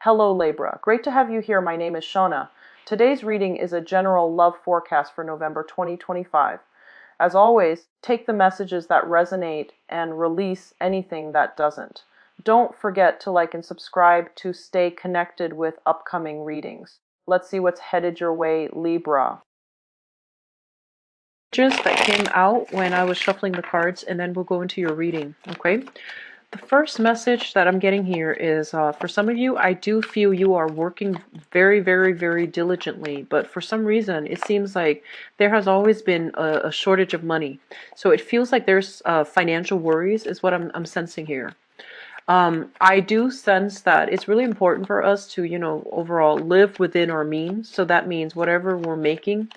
Hello Libra, great to have you here. My name is Shona. Today's reading is a general love forecast for November 2025. As always, take the messages that resonate and release anything that doesn't. Don't forget to like and subscribe to stay connected with upcoming readings. Let's see what's headed your way, Libra. That came out when I was shuffling the cards, and then we'll go into your reading, okay? The first message that I'm getting here is for some of you, I do feel you are working very, very, very diligently, but for some reason, it seems like there has always been a shortage of money. So it feels like there's financial worries is what I'm sensing here. I do sense that it's really important for us to, overall live within our means. So that means whatever we're making,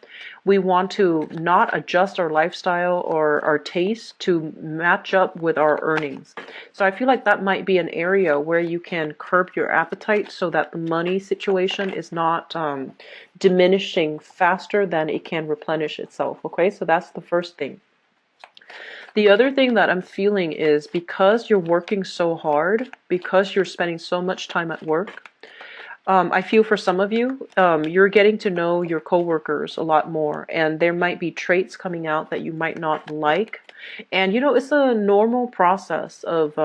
we want to not adjust our lifestyle or our taste to match up with our earnings. So I feel like that might be an area where you can curb your appetite so that the money situation is not diminishing faster than it can replenish itself. Okay, so that's the first thing. The other thing that I'm feeling is because you're working so hard, because you're spending so much time at work, I feel for some of you, you're getting to know your coworkers a lot more, and there might be traits coming out that you might not like. And it's a normal process of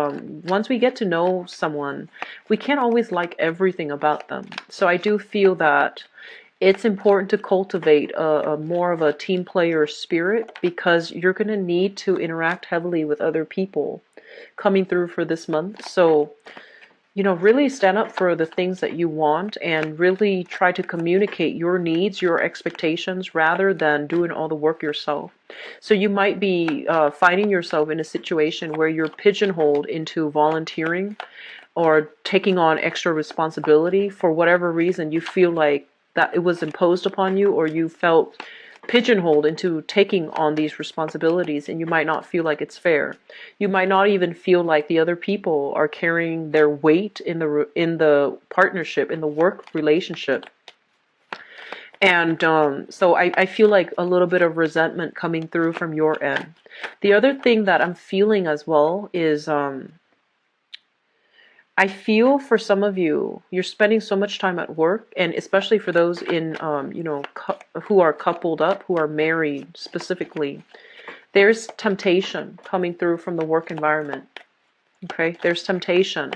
once we get to know someone, we can't always like everything about them. So I do feel that it's important to cultivate a more of a team player spirit, because you're going to need to interact heavily with other people coming through for this month. So, really stand up for the things that you want and really try to communicate your needs, your expectations, rather than doing all the work yourself. So you might be finding yourself in a situation where you're pigeonholed into volunteering or taking on extra responsibility for whatever reason you feel like that it was imposed upon you, or you felt pigeonholed into taking on these responsibilities, and you might not feel like it's fair. You might not even feel like the other people are carrying their weight in the partnership, in the work relationship. And so I feel like a little bit of resentment coming through from your end. The other thing that I'm feeling as well is I feel for some of you, you're spending so much time at work, and especially for those in, who are coupled up, who are married specifically, there's temptation coming through from the work environment. Okay, there's temptation.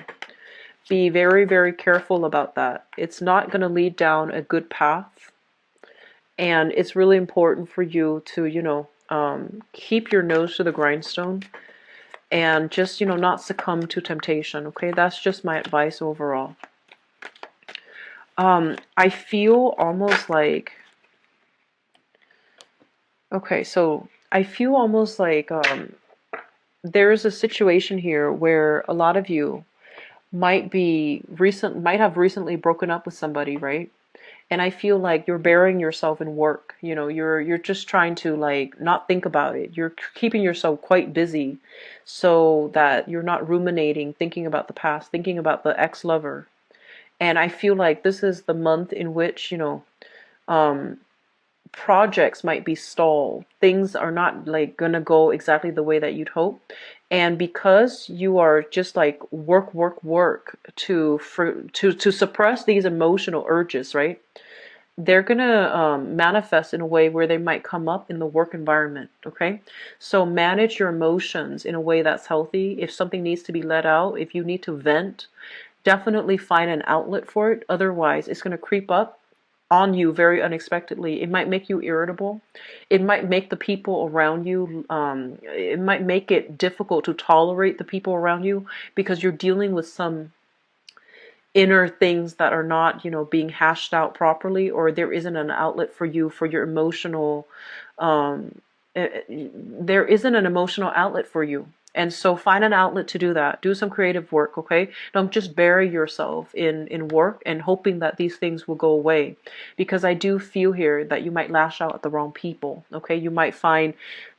Be very, very careful about that. It's not going to lead down a good path, and it's really important for you to, keep your nose to the grindstone and just, not succumb to temptation. Okay, that's just my advice overall. I feel almost like, okay, so I feel almost like there is a situation here where a lot of you might have recently broken up with somebody, right? And I feel like you're burying yourself in work. You're just trying to like not think about it. You're keeping yourself quite busy so that you're not ruminating, thinking about the past, thinking about the ex-lover. And I feel like this is the month in which, projects might be stalled. Things are not like gonna go exactly the way that you'd hope. And because you are just like work, work, work to suppress these emotional urges, right? They're gonna manifest in a way where they might come up in the work environment. Okay, so manage your emotions in a way that's healthy. If something needs to be let out, if you need to vent, definitely find an outlet for it. Otherwise, it's gonna creep up on you very unexpectedly. It might make you irritable. It might make the people around you, it might make it difficult to tolerate the people around you, because you're dealing with some inner things that are not, being hashed out properly, or there isn't an outlet for you for your emotional, there isn't an emotional outlet for you. And so find an outlet to do that. Do some creative work, okay? Don't just bury yourself in work and hoping that these things will go away. Because I do feel here that you might lash out at the wrong people, okay? You might find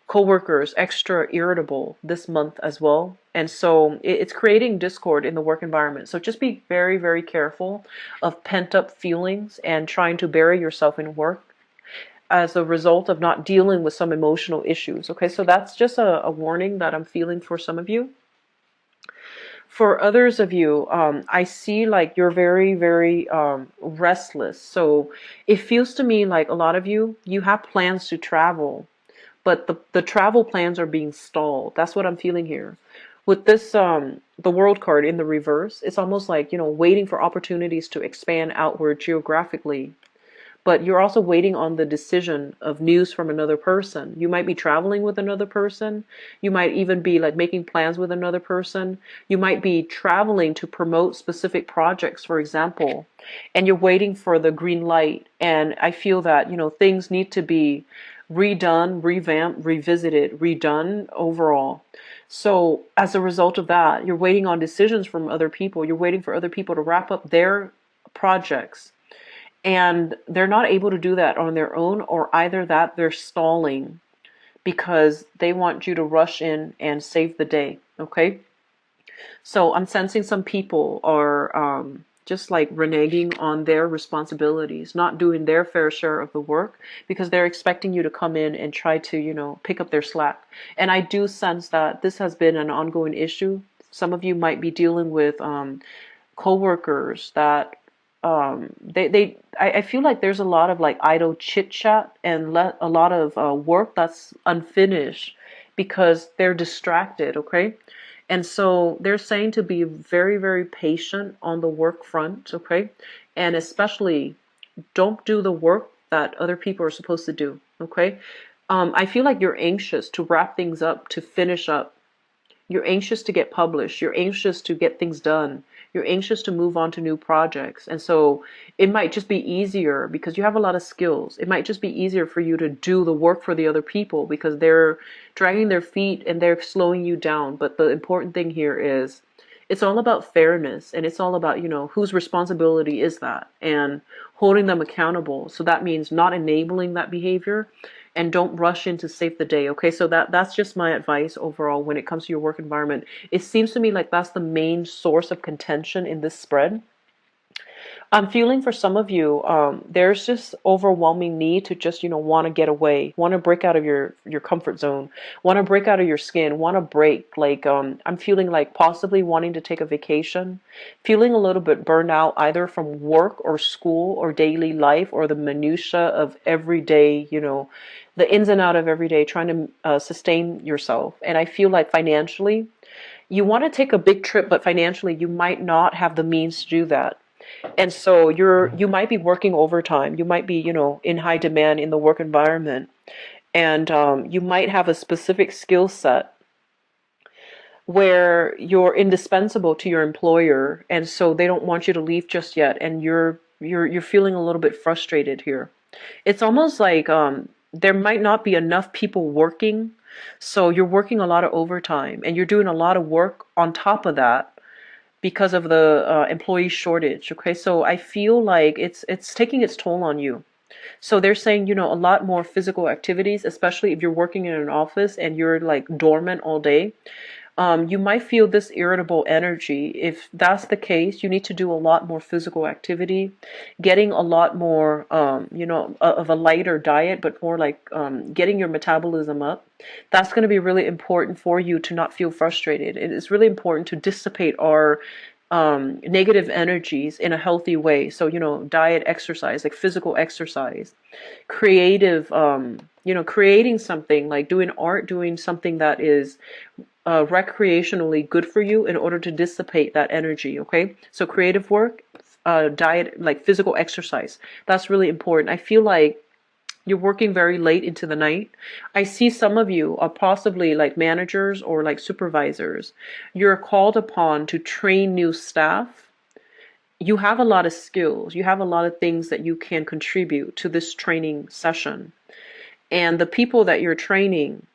coworkers extra irritable this month as well. And so it's creating discord in the work environment. So just be very, very careful of pent up feelings and trying to bury yourself in work as a result of not dealing with some emotional issues. Okay, so that's just a warning that I'm feeling for some of you. For others of you, I see like you're very, very restless. So it feels to me like a lot of you, you have plans to travel, but the travel plans are being stalled. That's what I'm feeling here. With this, the world card in the reverse, it's almost like, waiting for opportunities to expand outward geographically, but you're also waiting on the decision of news from another person. You might be traveling with another person. You might even be like making plans with another person. You might be traveling to promote specific projects, for example, and you're waiting for the green light. And I feel that, things need to be redone, revamped, revisited, redone overall. So as a result of that, you're waiting on decisions from other people. You're waiting for other people to wrap up their projects, and they're not able to do that on their own, or either that they're stalling because they want you to rush in and save the day. Okay. So I'm sensing some people are just like reneging on their responsibilities, not doing their fair share of the work because they're expecting you to come in and try to, pick up their slack. And I do sense that this has been an ongoing issue. Some of you might be dealing with coworkers that I feel like there's a lot of like idle chit chat and a lot of work that's unfinished because they're distracted. Okay. And so they're saying to be very, very patient on the work front. Okay. And especially don't do the work that other people are supposed to do. Okay. I feel like you're anxious to wrap things up, to finish up. You're anxious to get published. You're anxious to get things done. You're anxious to move on to new projects. And so it might just be easier because you have a lot of skills. It might just be easier for you to do the work for the other people because they're dragging their feet and they're slowing you down. But the important thing here is it's all about fairness, and it's all about, whose responsibility is that, and holding them accountable. So that means not enabling that behavior, and don't rush in to save the day. Okay, so that's just my advice overall when it comes to your work environment. It seems to me like that's the main source of contention in this spread. I'm feeling for some of you, there's just overwhelming need to just, want to get away, want to break out of your comfort zone, want to break out of your skin, want to break. Like, I'm feeling like possibly wanting to take a vacation, feeling a little bit burned out either from work or school or daily life or the minutia of everyday, the ins and out of every day, trying to sustain yourself. And I feel like financially, you want to take a big trip, but financially, you might not have the means to do that. And so you might be working overtime. You might be, in high demand in the work environment. And you might have a specific skill set where you're indispensable to your employer, and so they don't want you to leave just yet, and you're feeling a little bit frustrated here. It's almost like there might not be enough people working, so you're working a lot of overtime, and you're doing a lot of work on top of that because of the employee shortage. Okay, so I feel like it's taking its toll on you. So they're saying, a lot more physical activities, especially if you're working in an office and you're like dormant all day. You might feel this irritable energy. If that's the case, you need to do a lot more physical activity, getting a lot more, of a lighter diet, but more like getting your metabolism up. That's going to be really important for you to not feel frustrated. It is really important to dissipate our negative energies in a healthy way. So, diet, exercise, like physical exercise, creative, creating something like doing art, doing something that is recreationally good for you in order to dissipate that energy. Okay, so creative work, diet, like physical exercise, that's really important. I feel like you're working very late into the night. I see some of you are possibly like managers or like supervisors. You're called upon to train new staff. You have a lot of skills, you have a lot of things that you can contribute to this training session, and the people that you're training,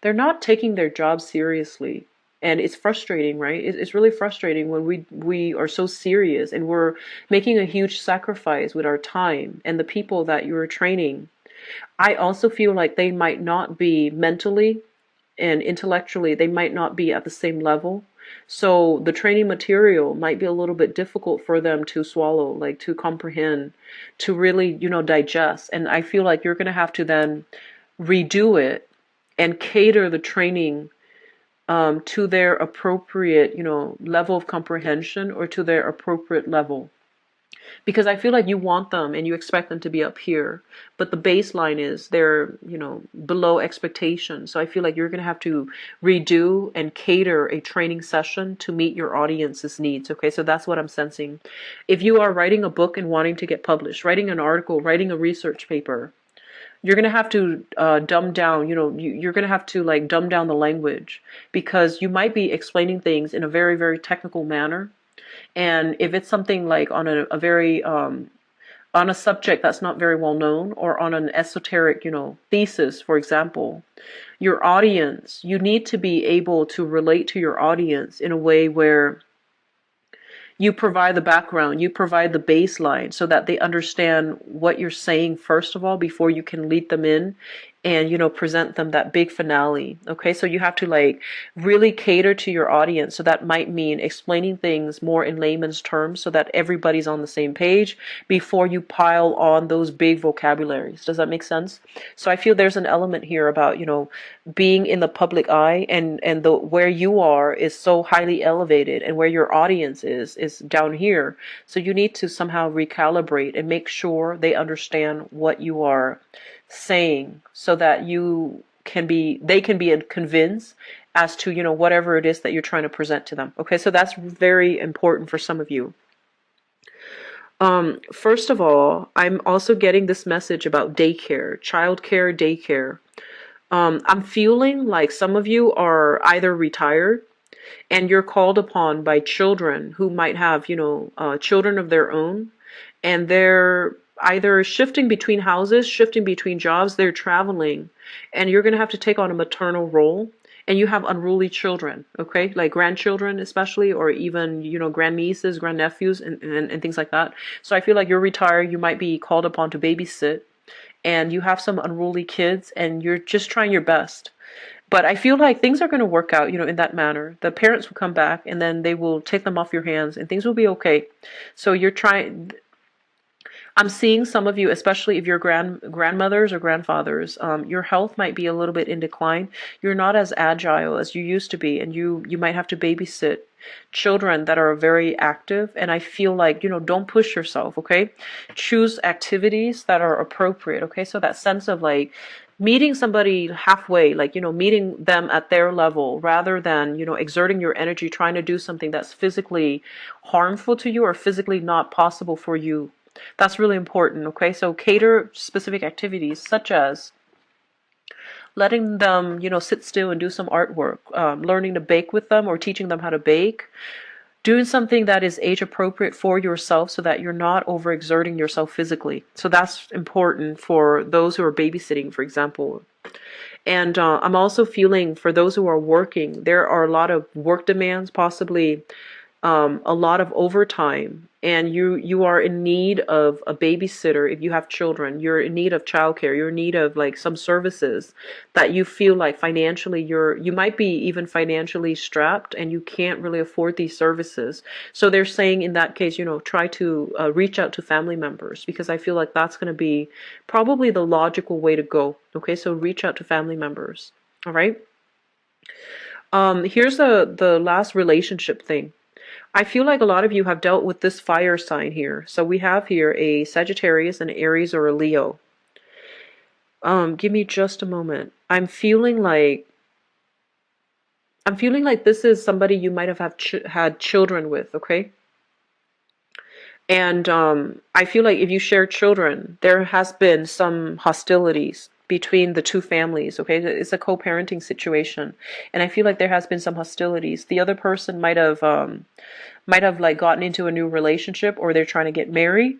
they're not taking their job seriously. And it's frustrating, right? It's really frustrating when we are so serious and we're making a huge sacrifice with our time, and the people that you're training, I also feel like they might not be mentally and intellectually, they might not be at the same level. So the training material might be a little bit difficult for them to swallow, like to comprehend, to really, digest. And I feel like you're going to have to then redo it and cater the training to their appropriate, level of comprehension, or to their appropriate level. Because I feel like you want them and you expect them to be up here, but the baseline is they're, below expectation. So I feel like you're going to have to redo and cater a training session to meet your audience's needs. Okay, so that's what I'm sensing. If you are writing a book and wanting to get published, writing an article, writing a research paper, you're going to have to dumb down, you're going to have to like dumb down the language, because you might be explaining things in a very, very technical manner. And if it's something like on a very on a subject that's not very well known, or on an esoteric, thesis, for example, your audience, you need to be able to relate to your audience in a way where you provide the background, you provide the baseline, so that they understand what you're saying first of all before you can lead them in and present them that big finale. Okay, so you have to like really cater to your audience. So that might mean explaining things more in layman's terms so that everybody's on the same page before you pile on those big vocabularies. Does that make sense? So I feel there's an element here about being in the public eye, and the where you are is so highly elevated, and where your audience is down here. So you need to somehow recalibrate and make sure they understand what you are saying, so that they can be convinced as to whatever it is that you're trying to present to them. Okay, so that's very important for some of you. First of all, I'm also getting this message about daycare, childcare, daycare. I'm feeling like some of you are either retired and you're called upon by children who might have, children of their own, and they're either shifting between houses, shifting between jobs, they're traveling, and you're going to have to take on a maternal role, and you have unruly children, okay, like grandchildren especially, or even, grandnieces, grandnephews, and things like that. So I feel like you're retired, you might be called upon to babysit, and you have some unruly kids, and you're just trying your best. But I feel like things are going to work out, in that manner. The parents will come back, and then they will take them off your hands, and things will be okay. So you're trying. I'm seeing some of you, especially if you're grandmothers or grandfathers, your health might be a little bit in decline. You're not as agile as you used to be, and you might have to babysit children that are very active. And I feel like, don't push yourself, okay? Choose activities that are appropriate, okay? So that sense of like meeting somebody halfway, like, meeting them at their level, rather than, exerting your energy trying to do something that's physically harmful to you or physically not possible for you. That's really important, okay? So cater specific activities, such as letting them, sit still and do some artwork, learning to bake with them, or teaching them how to bake, doing something that is age appropriate for yourself so that you're not overexerting yourself physically. So that's important for those who are babysitting, for example. And I'm also feeling for those who are working, there are a lot of work demands, possibly a lot of overtime, and you are in need of a babysitter. If you have children, you're in need of childcare, you're in need of like some services that you feel like financially you might be even financially strapped, and you can't really afford these services. So they're saying in that case, try to reach out to family members, because I feel like that's going to be probably the logical way to go. Okay, so reach out to family members. All right. Here's the last relationship thing. I feel like a lot of you have dealt with this fire sign here. So we have here a Sagittarius, an Aries, or a Leo. Give me just a moment. I'm feeling like this is somebody you might have had children with, okay? And I feel like if you share children, there has been some hostilities between the two families, okay? It's a co-parenting situation. And I feel like there has been some hostilities. The other person might have like gotten into a new relationship, or they're trying to get married,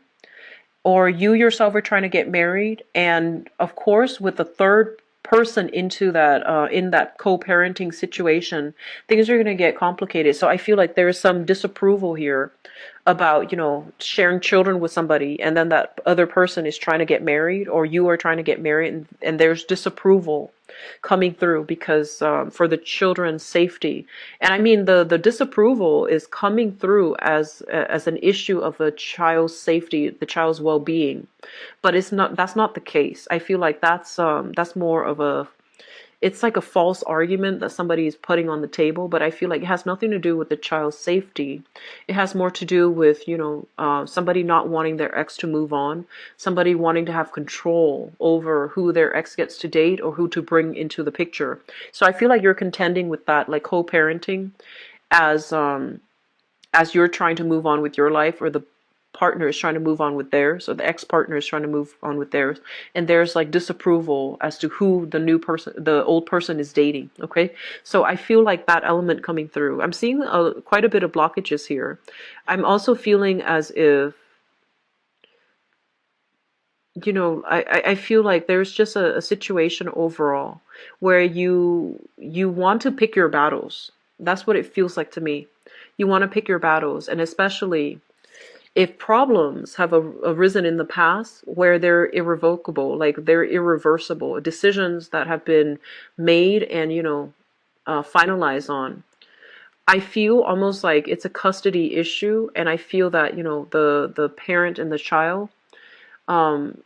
or you yourself are trying to get married. And of course, with the third person into that in that co-parenting situation, things are going to get complicated. So I feel like there's some disapproval here about, sharing children with somebody, and then that other person is trying to get married, or you are trying to get married, and there's disapproval coming through because for the children's safety. And I mean, the disapproval is coming through as an issue of the child's safety, the child's well-being. But that's not the case. I feel like that's more of it's like a false argument that somebody is putting on the table, but I feel like it has nothing to do with the child's safety. It has more to do with, somebody not wanting their ex to move on, somebody wanting to have control over who their ex gets to date or who to bring into the picture. So I feel like you're contending with that, like co-parenting, as you're trying to move on with your life, or the partner is trying to move on with theirs, or the ex-partner is trying to move on with theirs, and there's like disapproval as to who the old person is dating. Okay, so I feel like that element coming through. I'm seeing quite a bit of blockages here. I'm also feeling as if, I feel like there's just a situation overall where you want to pick your battles. That's what it feels like to me. You want to pick your battles, and especially if problems have arisen in the past where they're irrevocable, like they're irreversible, decisions that have been made and, finalized on. I feel almost like it's a custody issue, and I feel that, the parent and the child, um,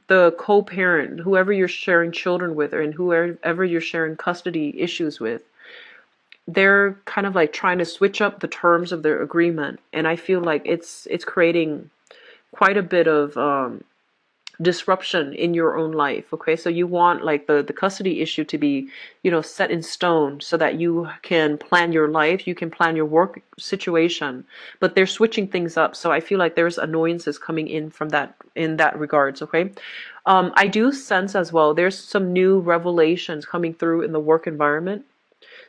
the co-parent, whoever you're sharing children with, and whoever you're sharing custody issues with, they're kind of like trying to switch up the terms of their agreement, and I feel like it's creating quite a bit of disruption in your own life. Okay, so you want like the custody issue to be, set in stone so that you can plan your life, you can plan your work situation, but they're switching things up. So I feel like there's annoyances coming in from that, in that regards. Okay, I do sense as well there's some new revelations coming through in the work environment.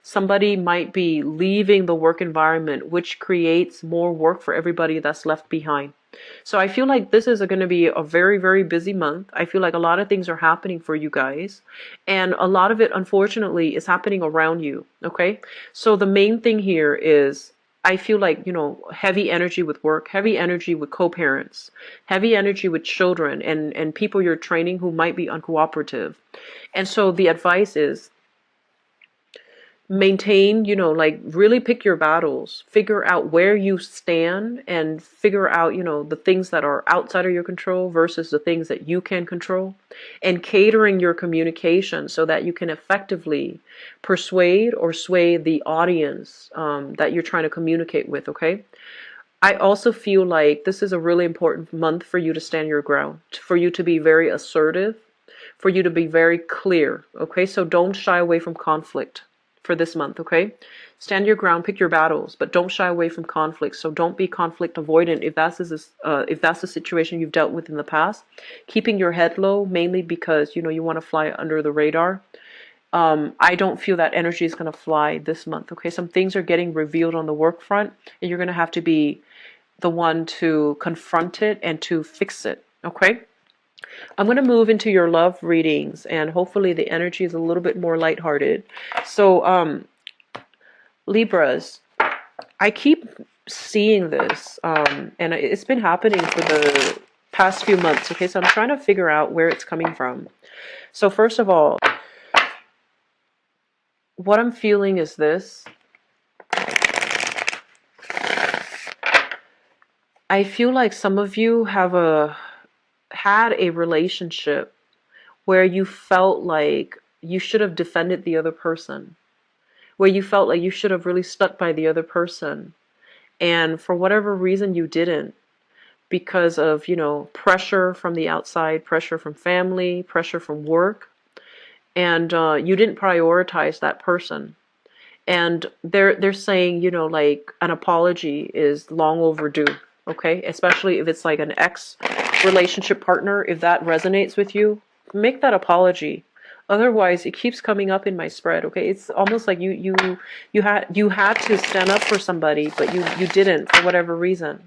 Somebody might be leaving the work environment, which creates more work for everybody that's left behind. So I feel like this is going to be a very, very busy month. I feel like a lot of things are happening for you guys. And a lot of it, unfortunately, is happening around you. Okay. So the main thing here is, I feel like, heavy energy with work, heavy energy with co-parents, heavy energy with children and people you're training who might be uncooperative. And so the advice is, maintain, like really pick your battles, figure out where you stand, and figure out, the things that are outside of your control versus the things that you can control, and catering your communication so that you can effectively persuade or sway the audience that you're trying to communicate with. Okay, I also feel like this is a really important month for you to stand your ground, for you to be very assertive, for you to be very clear. Okay, so don't shy away from conflict for this month. Okay, stand your ground, pick your battles, but don't shy away from conflict. So don't be conflict avoidant if that's the situation you've dealt with in the past. Keeping your head low, mainly because you want to fly under the radar. I don't feel that energy is going to fly this month. Okay, some things are getting revealed on the work front, and you're going to have to be the one to confront it and to fix it. Okay, I'm going to move into your love readings, and hopefully the energy is a little bit more lighthearted. So, Libras, I keep seeing this, and it's been happening for the past few months. Okay, so I'm trying to figure out where it's coming from. So first of all, what I'm feeling is this. I feel like some of you have had a relationship where you felt like you should have defended the other person, where you felt like you should have really stuck by the other person, and for whatever reason you didn't, because of, pressure from the outside, pressure from family, pressure from work, and you didn't prioritize that person. And they're saying, like an apology is long overdue. Okay, especially if it's like an ex relationship partner, if that resonates with you, make that apology. Otherwise, it keeps coming up in my spread. Okay, it's almost like you had to stand up for somebody, but you didn't for whatever reason,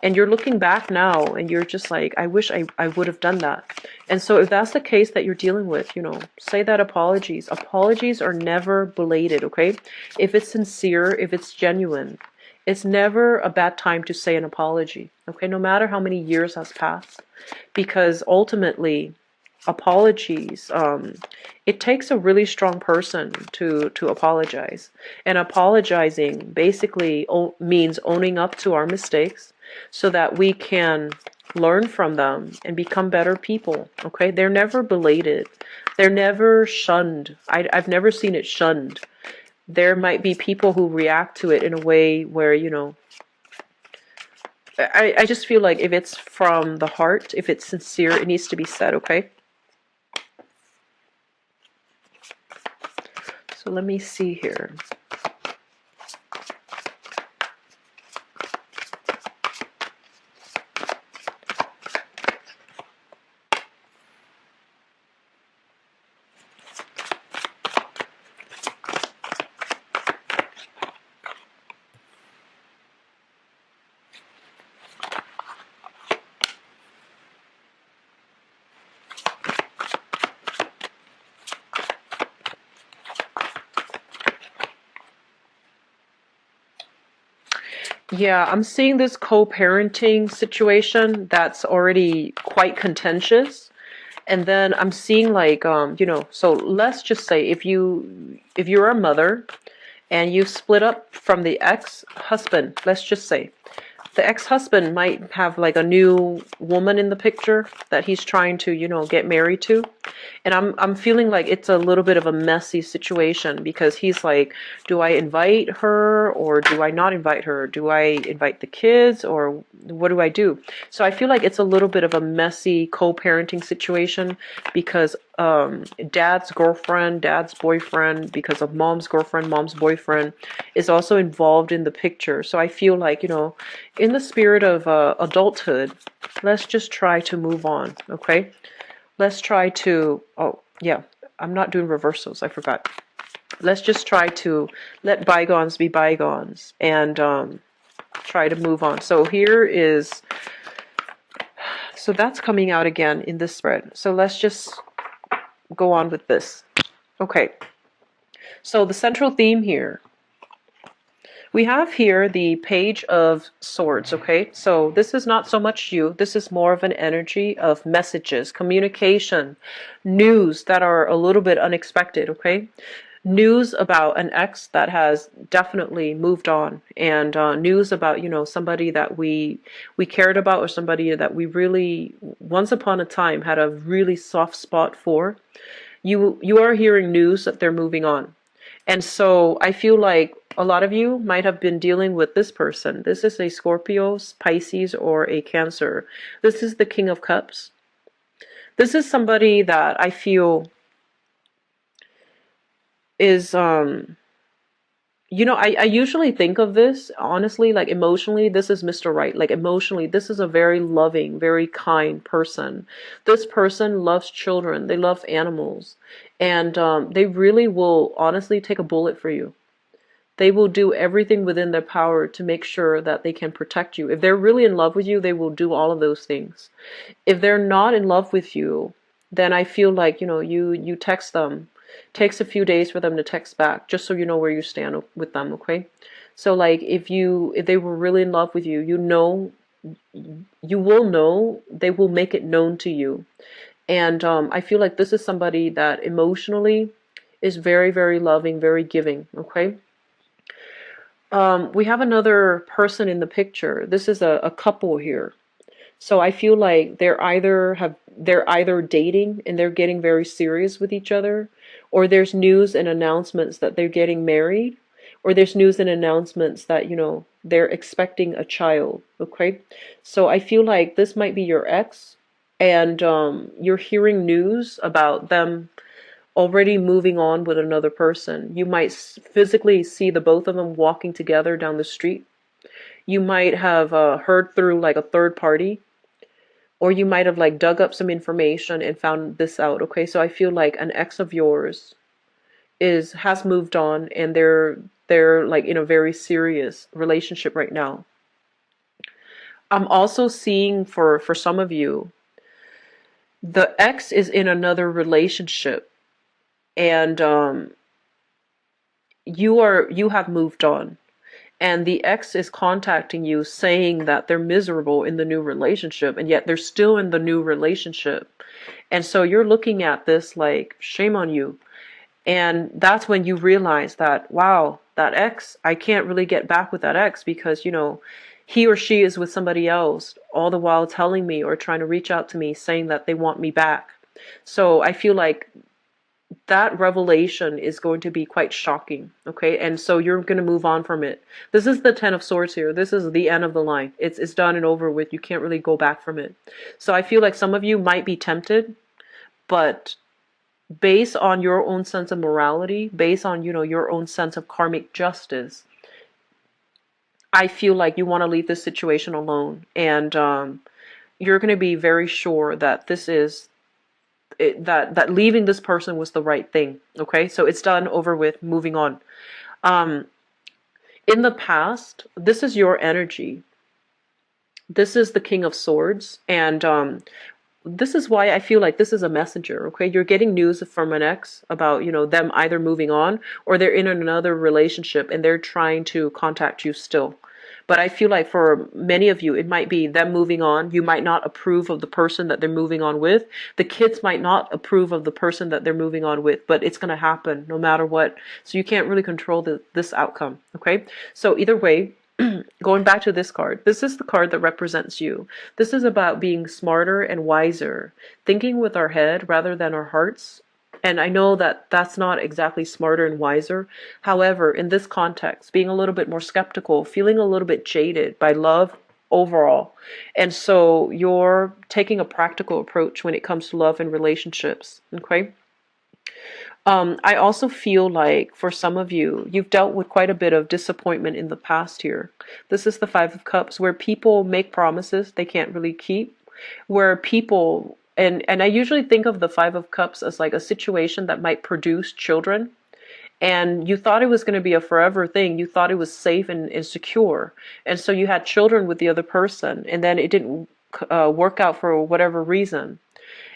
and you're looking back now, and you're just like, I wish I would have done that. And so, if that's the case that you're dealing with, say that apologies are never belated. Okay, if it's sincere, if it's genuine, it's never a bad time to say an apology. Okay, no matter how many years has passed, because ultimately, apologies, it takes a really strong person to apologize. And apologizing basically means owning up to our mistakes so that we can learn from them and become better people. Okay, they're never belated. They're never shunned. I've never seen it shunned. There might be people who react to it in a way where, you know, I just feel like if it's from the heart, if it's sincere, it needs to be said, okay? So let me see here. Yeah, I'm seeing this co-parenting situation that's already quite contentious. And then I'm seeing like, you know, so let's just say if you're a mother and you split up from the ex-husband, let's just say the ex-husband might have like a new woman in the picture that he's trying to, you know, get married to. And I'm feeling like it's a little bit of a messy situation because he's like, do I invite her or do I not invite her? Do I invite the kids or what do I do? So I feel like it's a little bit of a messy co-parenting situation because dad's girlfriend, dad's boyfriend, because of mom's girlfriend, mom's boyfriend is also involved in the picture. So I feel like, you know, in the spirit of adulthood, let's just try to move on, okay? Let's try to, oh, yeah, I'm not doing reversals, I forgot. Let's just try to let bygones be bygones and try to move on. So here is, so that's coming out again in this spread. So let's just go on with this. Okay, so the central theme here, we have here the Page of Swords, okay? So this is not so much you. This is more of an energy of messages, communication, news that are a little bit unexpected, okay? News about an ex that has definitely moved on, and news about, you know, somebody that we cared about or somebody that we really, once upon a time, had a really soft spot for. You are hearing news that they're moving on. And so I feel like a lot of you might have been dealing with this person. This is a Scorpio, Pisces, or a Cancer. This is the King of Cups. This is somebody that I feel is, you know, I usually think of this, honestly, like emotionally, this is Mr. Right. Like emotionally, this is a very loving, very kind person. This person loves children. They love animals. And they really will honestly take a bullet for you. They will do everything within their power to make sure that they can protect you. If they're really in love with you, they will do all of those things. If they're not in love with you, then I feel like, you know, you text them. It takes a few days for them to text back, just so you know where you stand with them, okay? So like if they were really in love with you, you know, you will know, they will make it known to you. And I feel like this is somebody that emotionally is very, very loving, very giving, okay? We have another person in the picture. This is a couple here. So I feel like they're either dating and they're getting very serious with each other, or there's news and announcements that they're getting married, or there's news and announcements that, you know, they're expecting a child, okay? So I feel like this might be your ex, and you're hearing news about them already moving on with another person. You might physically see the both of them walking together down the street. You might have heard through like a third party, or you might have like dug up some information and found this out. Okay, so I feel like an ex of yours has moved on, and they're like in a very serious relationship right now. I'm also seeing for some of you, the ex is in another relationship, and you have moved on, and the ex is contacting you saying that they're miserable in the new relationship, and yet they're still in the new relationship. And so you're looking at this like, shame on you. And that's when you realize that, wow, that ex, I can't really get back with that ex because, you know, he or she is with somebody else, all the while telling me or trying to reach out to me saying that they want me back. So I feel like that revelation is going to be quite shocking, okay? And so you're going to move on from it. This is the Ten of Swords here. This is the end of the line. It's done and over with. You can't really go back from it. So I feel like some of you might be tempted, but based on your own sense of morality, based on, your own sense of karmic justice, I feel like you want to leave this situation alone. And you're going to be very sure that this is that leaving this person was the right thing. Okay, so it's done, over with, moving on. In the past, this is your energy. This is the King of Swords, and this is why I feel like this is a messenger. Okay, you're getting news from an ex about, them either moving on or they're in another relationship and they're trying to contact you still. But I feel like for many of you, it might be them moving on. You might not approve of the person that they're moving on with. The kids might not approve of the person that they're moving on with, but it's going to happen no matter what. So you can't really control this outcome, okay? So either way, going back to this card, this is the card that represents you. This is about being smarter and wiser, thinking with our head rather than our hearts. And I know that that's not exactly smarter and wiser. However, in this context, being a little bit more skeptical, feeling a little bit jaded by love overall. And so you're taking a practical approach when it comes to love and relationships, okay? I also feel like for some of you, you've dealt with quite a bit of disappointment in the past here. This is the Five of Cups, where people make promises they can't really keep, where people, and I usually think of the Five of Cups as like a situation that might produce children, and you thought it was going to be a forever thing. You thought it was safe and secure, and so you had children with the other person, and then it didn't work out for whatever reason.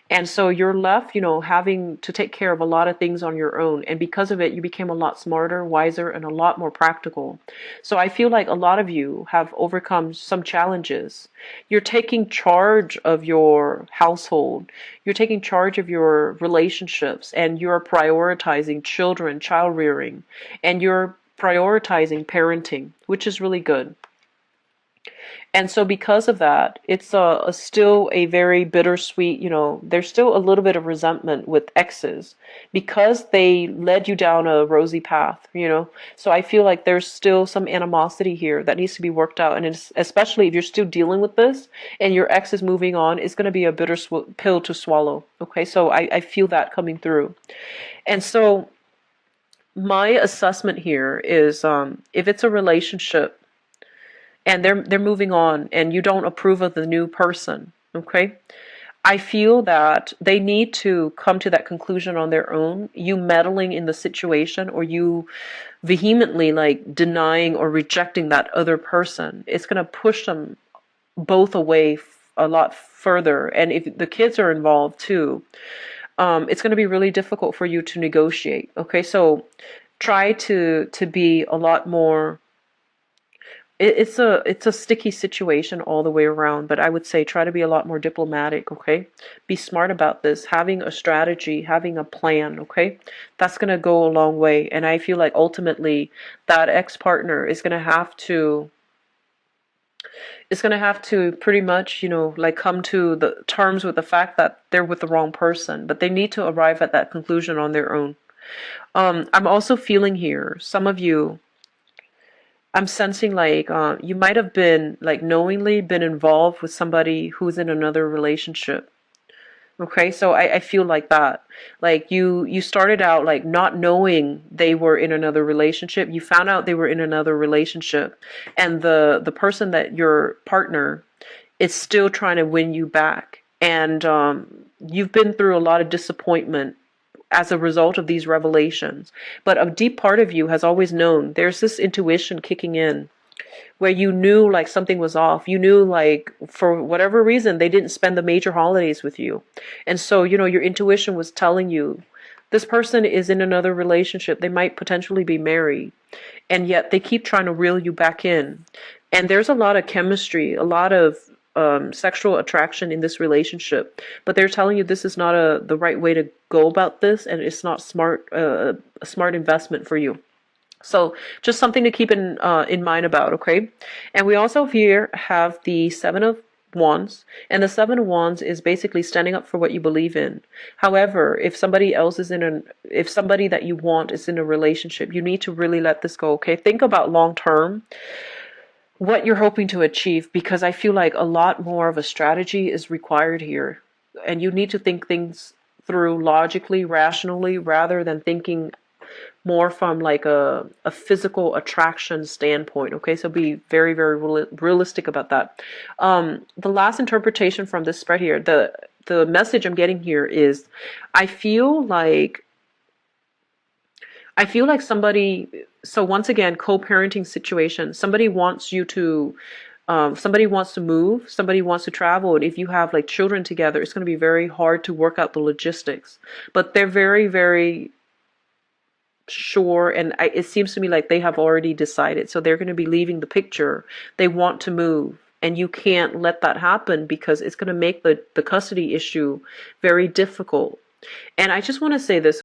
And so you're left, having to take care of a lot of things on your own. And because of it, you became a lot smarter, wiser, and a lot more practical. So I feel like a lot of you have overcome some challenges. You're taking charge of your household. You're taking charge of your relationships, and you're prioritizing children, child rearing, and you're prioritizing parenting, which is really good. And so because of that, it's still a very bittersweet, there's still a little bit of resentment with exes because they led you down a rosy path. So I feel like there's still some animosity here that needs to be worked out. And especially if you're still dealing with this and your ex is moving on, it's going to be a bitter pill to swallow. Okay, so I feel that coming through. And so my assessment here is if it's a relationship, and they're moving on and you don't approve of the new person, okay? I feel that they need to come to that conclusion on their own. You meddling in the situation or you vehemently like denying or rejecting that other person, it's going to push them both away a lot further. And if the kids are involved too, it's going to be really difficult for you to negotiate, okay? So try to be a lot more. It's a sticky situation all the way around, but I would say try to be a lot more diplomatic, okay? Be smart about this, having a strategy, having a plan, okay? That's going to go a long way. And I feel like ultimately that ex-partner is going to have to pretty much, like come to the terms with the fact that they're with the wrong person, but they need to arrive at that conclusion on their own. I'm also feeling here, some of you, I'm sensing like you might have been like knowingly been involved with somebody who's in another relationship. Okay, so I feel like that. Like you started out like not knowing they were in another relationship. You found out they were in another relationship, and the person that your partner is still trying to win you back. And you've been through a lot of disappointment as a result of these revelations. But a deep part of you has always known. There's this intuition kicking in where you knew like something was off. You knew like for whatever reason they didn't spend the major holidays with you. And so, your intuition was telling you this person is in another relationship. They might potentially be married. And yet they keep trying to reel you back in. And there's a lot of chemistry, a lot of sexual attraction in this relationship, but they're telling you this is not the right way to go about this, and it's not a smart investment for you. So just something to keep in mind about, okay? And we also here have the Seven of Wands, and the Seven of Wands is basically standing up for what you believe in. However, if somebody else is if somebody that you want is in a relationship, you need to really let this go, okay? Think about long term what you're hoping to achieve, because I feel like a lot more of a strategy is required here. And you need to think things through logically, rationally, rather than thinking more from like a physical attraction standpoint. Okay, so be very, very realistic about that. The last interpretation from this spread here, the message I'm getting here is, I feel like somebody, so once again, co-parenting situation, somebody wants you to, somebody wants to move, somebody wants to travel, and if you have like children together, it's going to be very hard to work out the logistics. But they're very, very sure, and it seems to me like they have already decided, so they're going to be leaving the picture. They want to move, and you can't let that happen because it's going to make the custody issue very difficult. And I just want to say this.